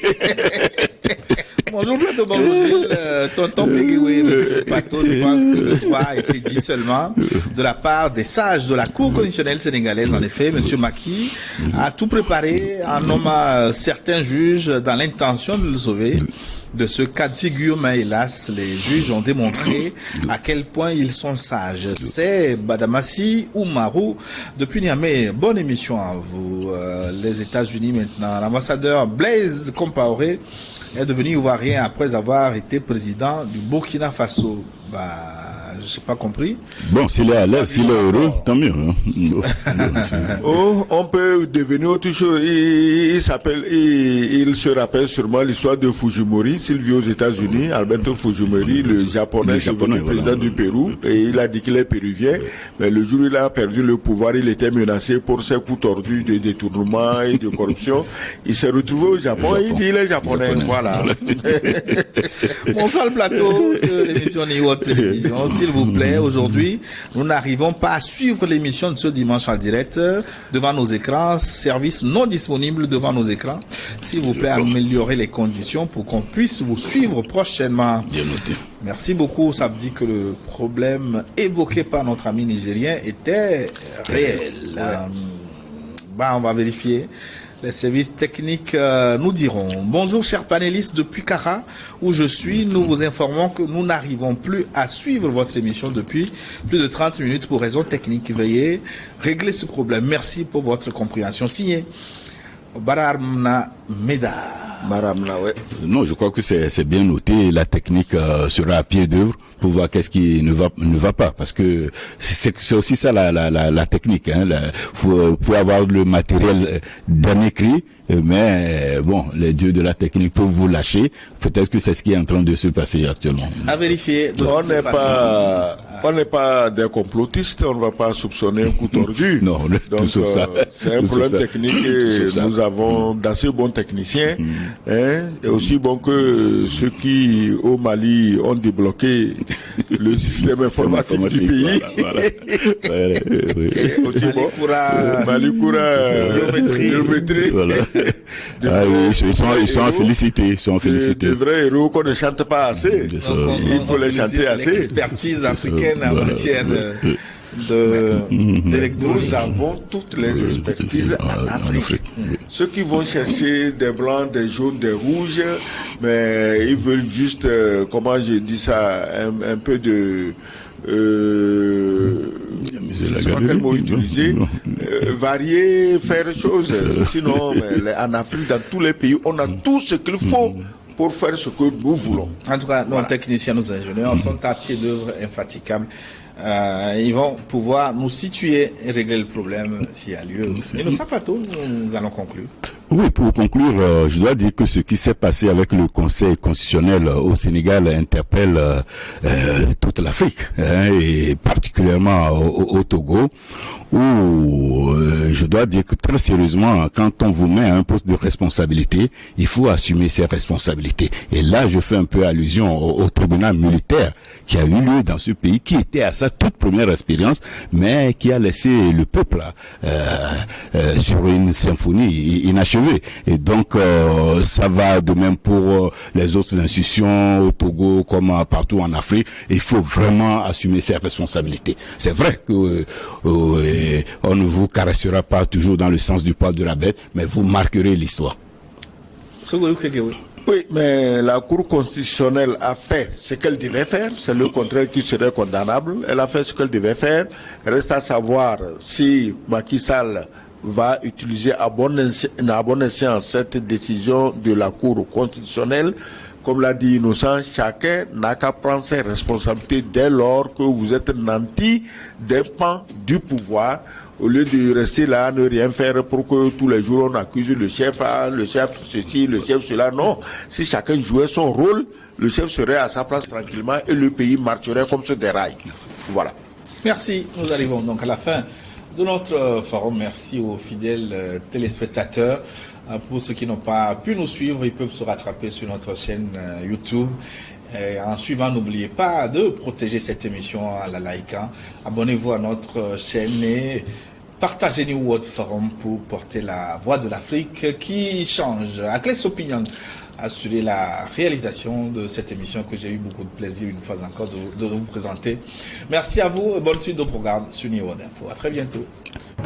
Bonjour Plateau, bonjour Gilles, tonton Péguéoué, monsieur Pato, je pense que le droit a été dit seulement de la part des sages de la Cour constitutionnelle sénégalaise. En effet, monsieur Macky a tout préparé en nommant certains juges dans l'intention de le sauver de ce cas de figure, mais hélas, les juges ont démontré à quel point ils sont sages. C'est Badamassi Oumarou depuis Niamey. Bonne émission à vous. Les États-Unis maintenant. L'ambassadeur Blaise Compaoré est devenu ivoirien après avoir été président du Burkina Faso. Je n'ai pas compris. Bon, s'il est à l'aise, s'il est heureux, tant mieux. Hein. Oh, on peut devenir autre chose. Il se rappelle sûrement l'histoire de Fujimori, s'il vit aux États-Unis. Alberto Fujimori, le japonais, président du Pérou, et il a dit qu'il est péruvien. Mais le jour où il a perdu le pouvoir, il était menacé pour ses coups tordus de détournement et de corruption. Il s'est retrouvé au Japon et il dit il est japonais. Voilà. Bonsoir le plateau de l'émission Niwo Télévision. S'il vous plaît, aujourd'hui, nous n'arrivons pas à suivre l'émission de ce dimanche en direct devant nos écrans. Service non disponible devant nos écrans. S'il vous plaît, améliorer les conditions pour qu'on puisse vous suivre prochainement. Bien noté. Merci beaucoup. Ça me dit que le problème évoqué par notre ami nigérien était réel. On va vérifier. Les services techniques nous diront. Bonjour chers panélistes depuis Kara où je suis. Nous vous informons que nous n'arrivons plus à suivre votre émission depuis plus de 30 minutes pour raisons techniques. Veuillez régler ce problème. Merci pour votre compréhension. Signé Baramna Meda. Non, je crois que c'est bien noté. La technique sera à pied d'œuvre pour voir qu'est-ce qui ne va pas, parce que c'est aussi ça la technique. Hein, pour avoir le matériel d'un écrit, mais bon, les dieux de la technique peuvent vous lâcher. Peut-être que c'est ce qui est en train de se passer actuellement. À vérifier. On n'est pas des complotistes, on ne va pas soupçonner un coup tordu. Non, tout sauf ça. C'est un problème technique et nous avons d'assez bons techniciens, hein, et aussi bons que ceux qui, au Mali, ont débloqué le système informatique du pays. Voilà. Malikoura, biométrie. Voilà. Ils sont à féliciter. De vrais héros qu'on ne chante pas assez. Il faut les chanter assez. L'expertise africaine en matière nous avons toutes les expertises en Afrique. Ceux qui vont chercher des blancs, des jaunes, des rouges, mais ils veulent juste, comment j'ai dit ça, un peu de je sais pas quel mot utiliser, varier, faire choses. Sinon, en Afrique, dans tous les pays, on a tout ce qu'il faut pour faire ce que nous voulons. En tout cas, nos techniciens, nos ingénieurs sont à pied d'œuvre infatigables. Ils vont pouvoir nous situer et régler le problème s'il y a lieu. Et nous, Sapato, nous allons conclure. Oui, pour conclure, je dois dire que ce qui s'est passé avec le Conseil constitutionnel au Sénégal interpelle toute l'Afrique, hein, et particulièrement au Togo, où je dois dire que très sérieusement, quand on vous met à un poste de responsabilité, il faut assumer ses responsabilités. Et là, je fais un peu allusion au tribunal militaire qui a eu lieu dans ce pays, qui était à sa toute première expérience, mais qui a laissé le peuple sur une symphonie inachevée. Et donc, ça va de même pour les autres institutions au Togo comme partout en Afrique. Il faut vraiment assumer ses responsabilités. C'est vrai que on ne vous caressera pas toujours dans le sens du poil de la bête, mais vous marquerez l'histoire. Oui, mais la Cour constitutionnelle a fait ce qu'elle devait faire. C'est le contraire qui serait condamnable. Elle a fait ce qu'elle devait faire. Reste à savoir si Macky Sall va utiliser à bon escient cette décision de la Cour constitutionnelle. Comme l'a dit Innocent, chacun n'a qu'à prendre ses responsabilités dès lors que vous êtes nanti des pans du pouvoir, au lieu de rester là à ne rien faire pour que tous les jours on accuse le chef ceci, le chef cela. Non, si chacun jouait son rôle, le chef serait à sa place tranquillement et le pays marcherait comme sur des rails. Voilà. Merci, nous arrivons donc à la fin de notre forum. Merci aux fidèles téléspectateurs. Pour ceux qui n'ont pas pu nous suivre, ils peuvent se rattraper sur notre chaîne YouTube. Et en suivant, n'oubliez pas de protéger cette émission à la Laïka. Abonnez-vous à notre chaîne et partagez New World Forum pour porter la voix de l'Afrique qui change. À Clés Opinion, assurer la réalisation de cette émission que j'ai eu beaucoup de plaisir une fois encore de vous présenter. Merci à vous et bonne suite au programme sur New World Info. À très bientôt. Merci.